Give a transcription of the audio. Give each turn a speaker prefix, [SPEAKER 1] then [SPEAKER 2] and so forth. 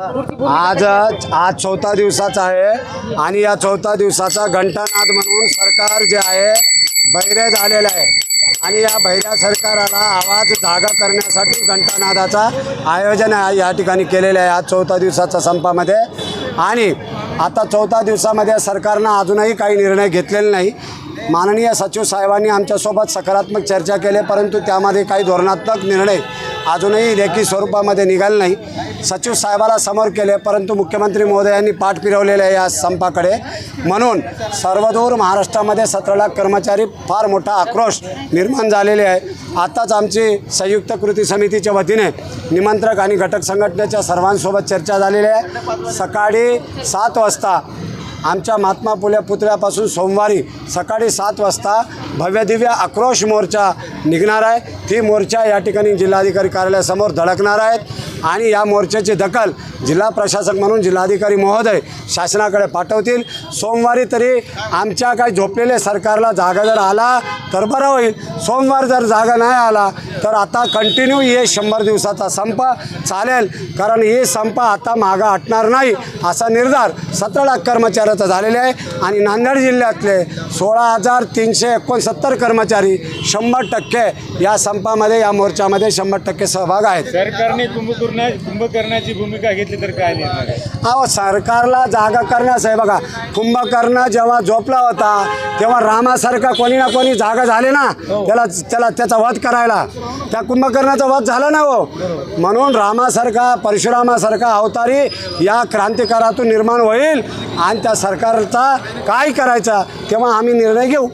[SPEAKER 1] आज आज चौथा दिवसाचा आहे आणि या चौथा दिवसाचा घंटानाद म्हणून सरकार जे आहे बहिरे झालेलं आहे आणि या बहिऱ्या सरकाराला आवाज जागा करण्यासाठी घंटानादाचा आयोजन या ठिकाणी केलेलं आहे आज चौथा दिवसाच्या संपामध्ये। आणि आता चौथा दिवसामध्ये सरकारनं अजूनही काही निर्णय घेतलेले नाही। माननीय सचिव साहेबांनी आमच्यासोबत सकारात्मक चर्चा केली, परंतु त्यामध्ये काही धोरणात्मक निर्णय अजूनही लेखी स्वरूपामध्ये निघाले नाही। सचिव साहेबाला समोर केले, परंतु मुख्यमंत्री महोदयांनी पाठ फिरवलेले आहे या संपाकडे। म्हणून सर्वदूर महाराष्ट्रामध्ये 17 लाख कर्मचारी फार मोठा आक्रोश निर्माण झालेले आहे। आताच आमची संयुक्त कृती समितीच्या वतीने निमंत्रक आणि घटक संघटनेच्या सर्वांसोबत चर्चा झालेली आहे। सकाळी 7 वाजता आमच्या महात्मा फुले पुतळ्यापासून सोमवारी सकाळी 7 वाजता भव्यदिव्य आक्रोश मोर्चा निघणार आहे। ती मोर्चा या ठिकाणी जिल्हाधिकारी कार्यालयासमोर धडकणार आहेत आणि या मोर्चाची दखल जिल्हा प्रशासक म्हणून जिल्हाधिकारी महोदय शासनाकडे पाठवतील। सोमवारी तरी आमच्या काही झोपलेल्या सरकारला जागा जर आला तर बरं होईल, सोमवार जर जागा नाही आला तर आता कंटिन्यू हे 100 दिवसाचा संप चालेल, कारण हे संप आता मागं हटणार नाही असा निर्धार 17 लाख कर्मचाऱ्याचा झालेला आहे। आणि नांदेड जिल्ह्यातले 16,369 कर्मचारी 100% या संपामध्ये या मोर्चामध्ये 100% सहभाग आहेत।
[SPEAKER 2] सरकारने कुंभकर्णाची भूमिका घेतली तर काय निर्णय आहे?
[SPEAKER 1] अहो, सरकारला जागा करण्यास आहे बघा। कुंभकर्ण जेव्हा झोपला होता तेव्हा रामासारखा कोणी ना कोणी जागा झाले ना, त्याचा वध करायला, त्या कुंभकर्णाचा वध झाला ना हो। म्हणून रामासारखा परशुरामासारखा अवतारी या क्रांतिकारातून निर्माण होईल आणि त्या सरकारचा काय करायचा तेव्हा आम्ही निर्णय घेऊ।